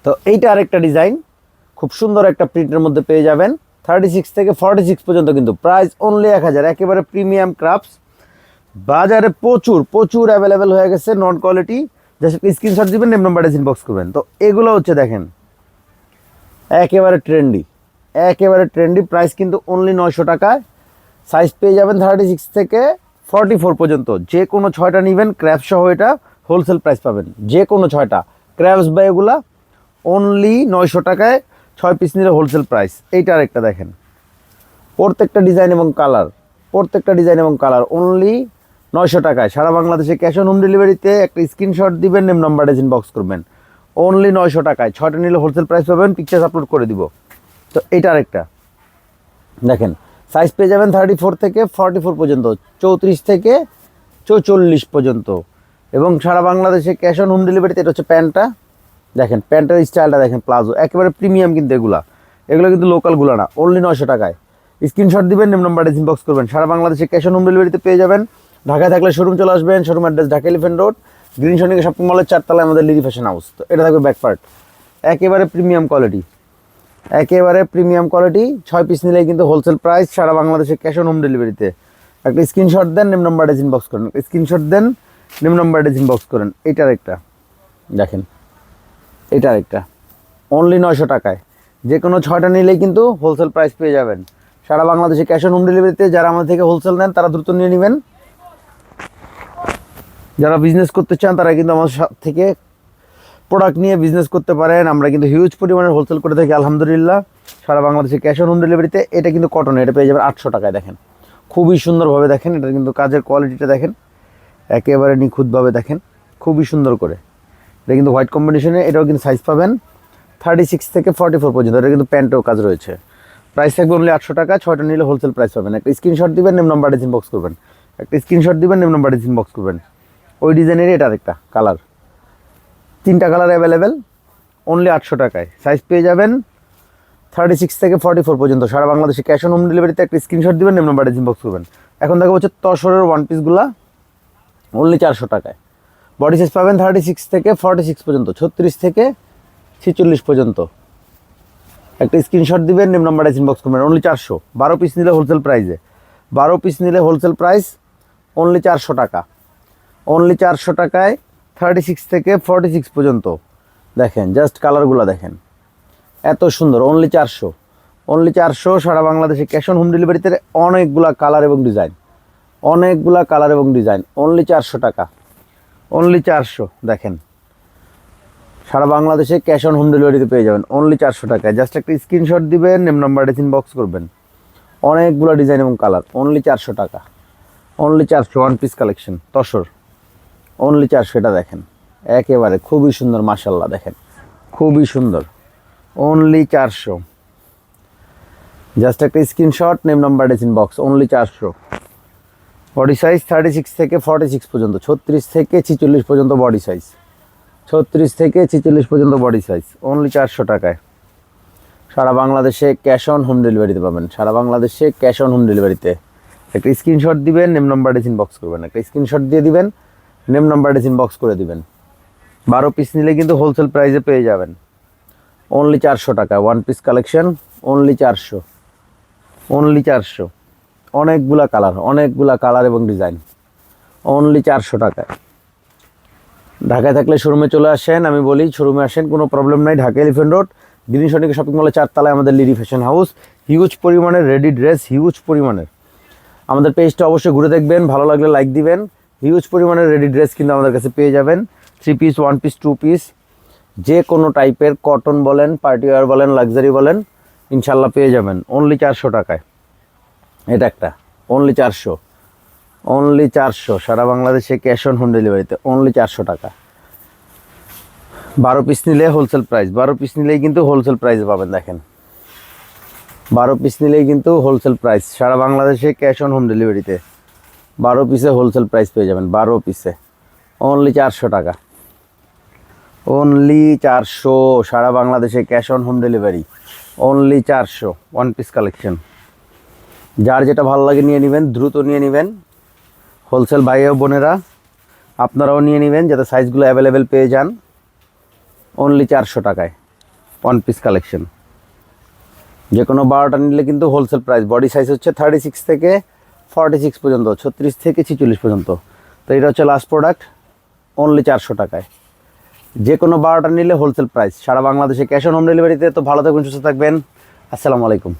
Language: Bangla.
তো এইটা আরেকটা ডিজাইন, খুব সুন্দর একটা প্রিন্টের মধ্যে পেয়ে যাবেন। 36 থেকে 46 পর্যন্ত, কিন্তু প্রাইস অনলি 1000, একেবারে প্রিমিয়াম ক্রাফটস। বাজারে প্রচুর প্রচুর অ্যাভেলেবেল হয়ে গেছে নন কোয়ালিটি। জাস্ট স্ক্রিনশট দিবেন, নেম নাম্বার ইনবক্স করবেন। তো এগুলো হচ্ছে দেখেন একেবারে ট্রেন্ডি, একেবারে ট্রেন্ডি। প্রাইস কিন্তু অনলি 900 টাকায়। সাইজ পেয়ে যাবেন 36 থেকে 44 পর্যন্ত। যে কোনো 6টা নেবেন ক্র্যাপস সহ, এটা হোলসেল প্রাইস পাবেন। যে কোনো 6টা ক্র্যাপস বা এগুলা অনলি 900 টাকায়, 6 পিস নিলে হোলসেল প্রাইস। এইটা আরেকটা দেখেন, প্রত্যেকটা ডিজাইন এবং কালার, প্রত্যেকটা ডিজাইন এবং কালার অনলি 900 টাকায়। সারা বাংলাদেশে ক্যাশ অন হোম ডেলিভারিতে। একটা স্ক্রিনশট দিবেন, নেম নাম্বারে ইনবক্স করবেন। অনলি 900 টাকায়, 6টা নিলে হোলসেল প্রাইস পাবেন। পিকচার আপলোড করে দিব। তো এইটা আরেকটা দেখেন, সাইজ পেয়ে যাবেন 34 থেকে 44 পর্যন্ত, 34 থেকে 44 পর্যন্ত। এবং সারা বাংলাদেশে ক্যাশ অন হোম ডেলিভারিতে। এটা হচ্ছে প্যান্টটা দেখেন, প্যান্টের স্টাইলটা দেখেন, প্লাজো একেবারে প্রিমিয়াম। কিন্তু এগুলো কিন্তু লোকালগুলো না, অনলি 900 টাকায়। স্ক্রিনশট দিবেন, নেম নাম্বারে ইনবক্স করবেন। সারা বাংলাদেশে ক্যাশ অন হোম ডেলিভারিতে পেয়ে যাবেন। ঢাকায় থাকলে শোরুম চলে আসবেন। Showroom address Dhaka elephant road, green Sonica shopping মলের 4 তলায় আমাদের লিরি ফ্যাশন হাউস। তো এটা থাকবে ব্যাক পার্ট, একেবারে প্রিমিয়াম কোয়ালিটি, একেবারে প্রিমিয়াম কোয়ালিটি। 6 পিস নিলেই কিন্তু হোলসেল প্রাইস। সারা বাংলাদেশে ক্যাশ অন হোম ডেলিভারিতে। একটা স্ক্রিনশট দেন, নেম নাম্বারে ইনবক্স করেন। স্ক্রিনশট দেন, নেম নাম্বারে ইনবক্স করেন। এইটার একটা দেখেন, এটা আরেকটা অনলি 900 টাকায়। যে কোনো 6টা নিলেই কিন্তু হোলসেল প্রাইস পেয়ে যাবেন। সারা বাংলাদেশে ক্যাশ অন হোম ডেলিভারিতে। যারা আমাদের থেকে হোলসেল নেন তারা দ্রুত নিয়ে নেবেন। যারা বিজনেস করতে চান তারা কিন্তু আমাদের থেকে প্রোডাক্ট নিয়ে বিজনেস করতে পারেন। আমরা কিন্তু হিউজ পরিমাণে হোলসেল করে থাকি আলহামদুলিল্লাহ। সারা বাংলাদেশে ক্যাশ অন হোম ডেলিভারিতে। এটা কিন্তু কটন, এটা পেয়ে যাবেন 800 টাকায়। দেখেন খুবই সুন্দরভাবে দেখেন, এটা কিন্তু কাজের কোয়ালিটিটা দেখেন, একেবারে নিখুঁতভাবে দেখেন, খুবই সুন্দর করে। এটা কিন্তু হোয়াইট কম্বিনেশনে। এটাও কিন্তু সাইজ পাবেন 36 থেকে 44 পর্যন্ত। এটা কিন্তু প্যান্টেও কাজ রয়েছে। প্রাইস থাকবে অনলি 800 টাকা। 6টা নিলে হোলসেল প্রাইস পাবেন। একটা স্ক্রিনশট দিবেন, নেম নাম্বারে ইনবক্স করবেন। একটা স্ক্রিনশট দিবেন, নেম নাম্বারে ইনবক্স করবেন। ওই ডিজাইনেরই এটা আরেকটা কালার, 3টা কালার অ্যাভেলেবেল, অনলি 800 টাকায়। সাইজ পেয়ে যাবেন 36 থেকে 44 পর্যন্ত। সারা বাংলাদেশে ক্যাশ অন হোম ডেলিভারিতে। একটা স্ক্রিনশট দিবেন, নেম নাম্বারে ইনবক্স করবেন। এখন দেখা হচ্ছে তসরের ওয়ান পিসগুলা অনলি 400 টাকায়। বডি সাইজ পাবেন 36 থেকে 46 পর্যন্ত, 36 থেকে 46 পর্যন্ত। একটা স্ক্রিনশট দিবেন, নেম নাম্বারে ইনবক্স করবেন। অনলি 400, 12 পিস নিলে হোলসেল প্রাইসে। 12 পিস নিলে হোলসেল প্রাইস অনলি 400 টাকা। অনলি 400 টাকায় 36 থেকে 46 পর্যন্ত। দেখেন জাস্ট কালারগুলো দেখেন, এত সুন্দর। Only 400, only 400। সারা বাংলাদেশে ক্যাশ অন হোম ডেলিভারিতে। অনেকগুলা কালার এবং ডিজাইন, অনেকগুলা কালার এবং ডিজাইন। অনলি 400 টাকা, অনলি 400। দেখেন সারা বাংলাদেশে ক্যাশ অন হোম ডেলিভারিতে পেয়ে যাবেন অনলি 400 টাকায়। জাস্ট একটা স্ক্রিনশট দিবেন, নেম নাম্বারে ইনবক্স করবেন। অনেকগুলো ডিজাইন এবং কালার, অনলি 400 টাকা, only 400। One piece collection tussar, only 400। এটা দেখেন একেবারে খুবই সুন্দর, মাশাল্লাহ দেখেন খুবই সুন্দর। অনলি 400। জাস্ট একটা স্ক্রিনশট, নেম নাম্বারে ইনবক্স। অনলি 400। বডি সাইজ 36 থেকে 46 পর্যন্ত, 36 থেকে 46 পর্যন্ত বডি সাইজ, 36 থেকে 46 পর্যন্ত বডি সাইজ। অনলি 400 টাকায়। সারা বাংলাদেশে ক্যাশ অন হোম ডেলিভারিতে পাবেন। সারা বাংলাদেশে ক্যাশ অন হোম ডেলিভারিতে। একটা স্ক্রিনশট দিবেন, নেম নাম্বারে ইনবক্স করবেন। একটা স্ক্রিনশট দিয়ে দিবেন, নেম নাম্বারে ইনবক্স করে দিবেন। 12 পিস নিলে কিন্তু হোলসেল প্রাইসে পেয়ে যাবেন অনলি 400 টাকা। One piece collection only 400, only 400। অনেকগুলা কালার, অনেকগুলা কালার এবং ডিজাইন, অনলি 400 টাকায়। ঢাকায় থাকলে শোরুমে চলে আসেন। আমি বলি শোরুমে আসেন, কোনো প্রবলেম নাই। Dhaka elephant road, green Sonica shopping মলের 4 তলায় আমাদের লিরি ফ্যাশন হাউস। হিউজ পরিমাণের রেডি ড্রেস, হিউজ পরিমাণের। আমাদের পেজটা অবশ্যই ঘুরে দেখবেন, ভালো লাগলে লাইক দিবেন। হিউজ পরিমাণের রেডি ড্রেস কিন্তু আমাদের কাছে পেয়ে যাবেন। 3 পিস, 1 পিস, 2 পিস, যে কোনো টাইপের কটন বলেন, পার্টি ওয়্যার বলেন, লাক্সারি বলেন, ইনশাল্লাহ পেয়ে যাবেন অনলি 400 টাকায়। এটা একটা অনলি 400, অনলি 400। সারা বাংলাদেশে ক্যাশ অন হোম ডেলিভারিতে অনলি 400 টাকা। 12 পিস নিলে হোলসেল প্রাইস, 12 পিস নিলেই কিন্তু হোলসেল প্রাইসে পাবেন। দেখেন 12 পিস নিলেই কিন্তু হোলসেল প্রাইস। সারা বাংলাদেশে ক্যাশ অন হোম ডেলিভারিতে 12 পিসে হোলসেল প্রাইস পেয়ে যাবেন। 12 পিসে অনলি 400 টাকা, অনলি 400। সারা বাংলাদেশে cash on home delivery only 400। One piece collection, যার যেটা ভালো লাগে নিয়ে নেবেন, দ্রুত নিয়ে নেবেন। হোলসেল ভাই ও বোনেরা আপনারাও নিয়ে নেবেন, যাতে সাইজগুলো অ্যাভেলেবেল পেয়ে যান অনলি 400 টাকায়। ওয়ান পিস কালেকশন, যে কোনো 12টা নিলে কিন্তু হোলসেল প্রাইস। বডি সাইজ হচ্ছে 36 থেকে 46 পর্যন্ত, 36 থেকে 46 পর্যন্ত। তো এটা হচ্ছে লাস্ট প্রোডাক্ট, অনলি 400 টাকায়। যে কোনো 12টা নিলে হোলসেল প্রাইস, সারা বাংলাদেশে ক্যাশ অন হোম ডেলিভারিতে। তো ভালো থাকবেন, সুস্থ থাকবেন, আসসালামু আলাইকুম।